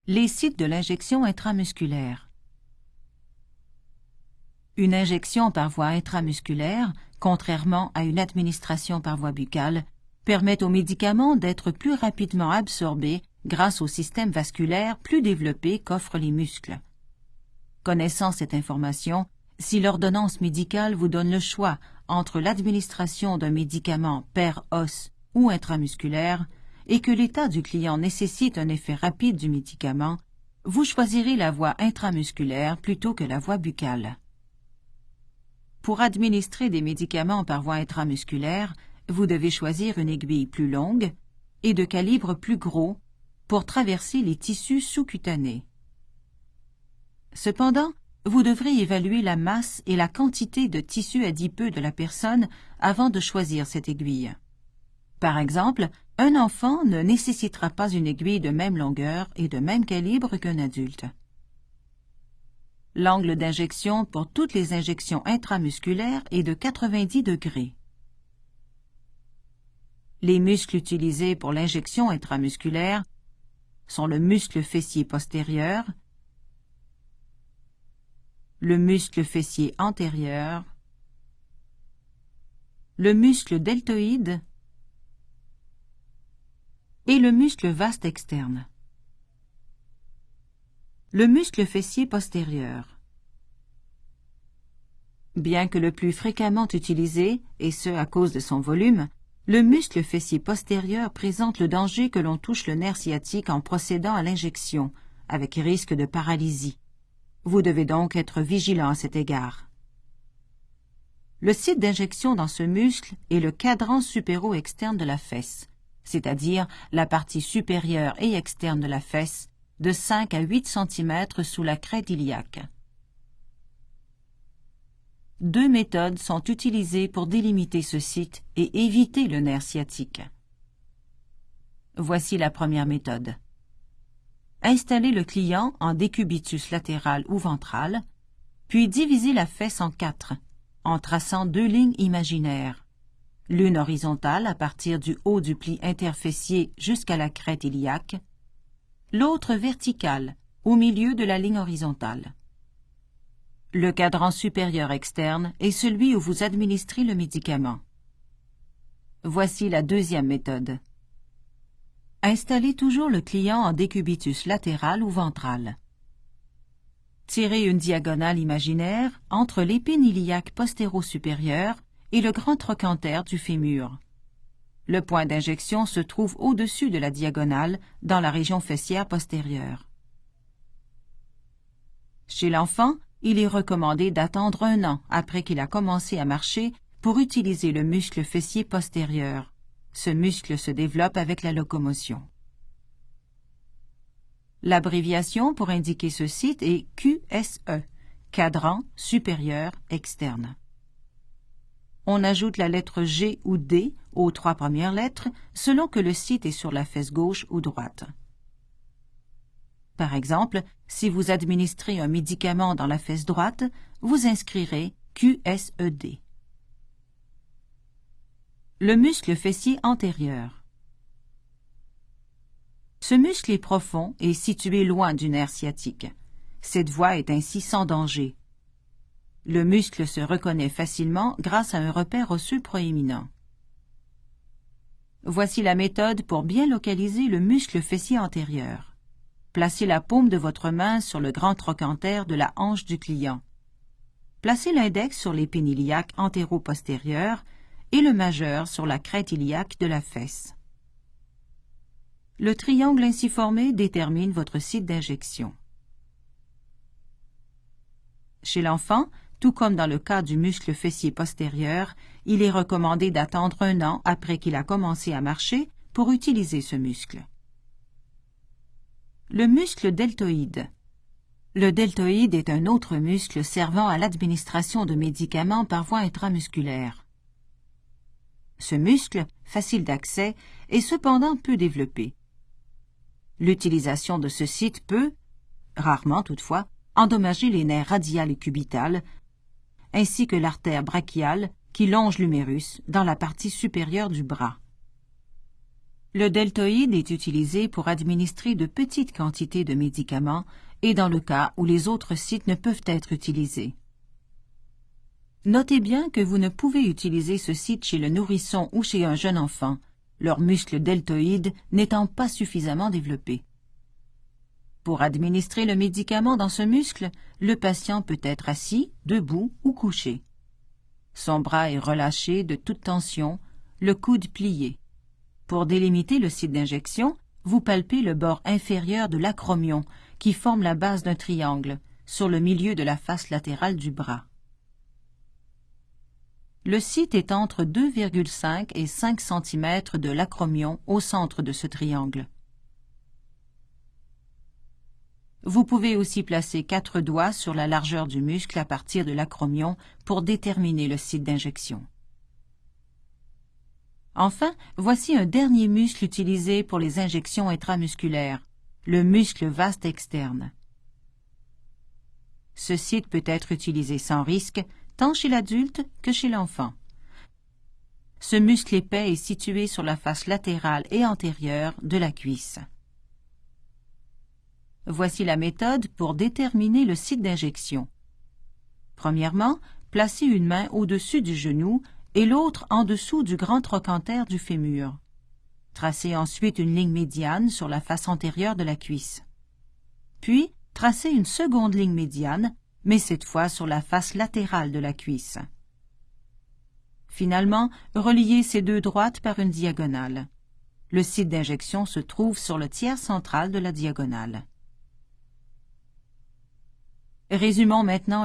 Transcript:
Les sites de l'injection intramusculaire. Une injection par voie intramusculaire, contrairement à une administration par voie buccale, permet aux médicaments d'être plus rapidement absorbés grâce au système vasculaire plus développé qu'offrent les muscles. Connaissant cette information, si l'ordonnance médicale vous donne le choix entre l'administration d'un médicament per os ou intramusculaire, et que l'état du client nécessite un effet rapide du médicament, vous choisirez la voie intramusculaire plutôt que la voie buccale. Pour administrer des médicaments par voie intramusculaire, vous devez choisir une aiguille plus longue et de calibre plus gros pour traverser les tissus sous-cutanés. Cependant, vous devrez évaluer la masse et la quantité de tissu adipeux de la personne avant de choisir cette aiguille. Par exemple, un enfant ne nécessitera pas une aiguille de même longueur et de même calibre qu'un adulte. L'angle d'injection pour toutes les injections intramusculaires est de 90 degrés. Les muscles utilisés pour l'injection intramusculaire sont le muscle fessier postérieur, le muscle fessier antérieur, le muscle deltoïde et le muscle vaste externe. Le muscle fessier postérieur. Bien que le plus fréquemment utilisé, et ce à cause de son volume, le muscle fessier postérieur présente le danger que l'on touche le nerf sciatique en procédant à l'injection, avec risque de paralysie. Vous devez donc être vigilant à cet égard. Le site d'injection dans ce muscle est le cadran supéro-externe de la fesse, c'est-à-dire la partie supérieure et externe de la fesse, de 5 à 8 cm sous la crête iliaque. Deux méthodes sont utilisées pour délimiter ce site et éviter le nerf sciatique. Voici la première méthode. Installez le client en décubitus latéral ou ventral, puis divisez la fesse en 4, en traçant 2 lignes imaginaires, l'une horizontale à partir du haut du pli interfessier jusqu'à la crête iliaque, l'autre verticale, au milieu de la ligne horizontale. Le cadran supérieur externe est celui où vous administrez le médicament. Voici la deuxième méthode. Installez toujours le client en décubitus latéral ou ventral. Tirez une diagonale imaginaire entre l'épine iliaque postéro-supérieure et le grand trochanter du fémur. Le point d'injection se trouve au-dessus de la diagonale, dans la région fessière postérieure. Chez l'enfant, il est recommandé d'attendre 1 an après qu'il a commencé à marcher pour utiliser le muscle fessier postérieur. Ce muscle se développe avec la locomotion. L'abréviation pour indiquer ce site est QSE, cadran supérieur externe. On ajoute la lettre G ou D aux 3 premières lettres selon que le site est sur la fesse gauche ou droite. Par exemple, si vous administrez un médicament dans la fesse droite, vous inscrirez QSED. Le muscle fessier antérieur. Ce muscle est profond et situé loin du nerf sciatique. Cette voie est ainsi sans danger. Le muscle se reconnaît facilement grâce à un repère osseux proéminent. Voici la méthode pour bien localiser le muscle fessier antérieur. Placez la paume de votre main sur le grand trochanter de la hanche du client. Placez l'index sur l'épine iliaque antéro-postérieure et le majeur sur la crête iliaque de la fesse. Le triangle ainsi formé détermine votre site d'injection. Chez l'enfant, tout comme dans le cas du muscle fessier postérieur, il est recommandé d'attendre 1 an après qu'il a commencé à marcher pour utiliser ce muscle. Le muscle deltoïde. Le deltoïde est un autre muscle servant à l'administration de médicaments par voie intramusculaire. Ce muscle, facile d'accès, est cependant peu développé. L'utilisation de ce site peut, rarement toutefois, endommager les nerfs radial et cubital, ainsi que l'artère brachiale qui longe l'humérus dans la partie supérieure du bras. Le deltoïde est utilisé pour administrer de petites quantités de médicaments et dans le cas où les autres sites ne peuvent être utilisés. Notez bien que vous ne pouvez utiliser ce site chez le nourrisson ou chez un jeune enfant, leur muscle deltoïde n'étant pas suffisamment développé. Pour administrer le médicament dans ce muscle, le patient peut être assis, debout ou couché. Son bras est relâché de toute tension, le coude plié. Pour délimiter le site d'injection, vous palpez le bord inférieur de l'acromion, qui forme la base d'un triangle, sur le milieu de la face latérale du bras. Le site est entre 2,5 et 5 cm de l'acromion au centre de ce triangle. Vous pouvez aussi placer 4 doigts sur la largeur du muscle à partir de l'acromion pour déterminer le site d'injection. Enfin, voici un dernier muscle utilisé pour les injections intramusculaires, le muscle vaste externe. Ce site peut être utilisé sans risque, tant chez l'adulte que chez l'enfant. Ce muscle épais est situé sur la face latérale et antérieure de la cuisse. Voici la méthode pour déterminer le site d'injection. Premièrement, placez une main au-dessus du genou et l'autre en dessous du grand trochanter du fémur. Tracez ensuite une ligne médiane sur la face antérieure de la cuisse. Puis, tracez une seconde ligne médiane, mais cette fois sur la face latérale de la cuisse. Finalement, reliez ces deux droites par une diagonale. Le site d'injection se trouve sur le tiers central de la diagonale. Résumons maintenant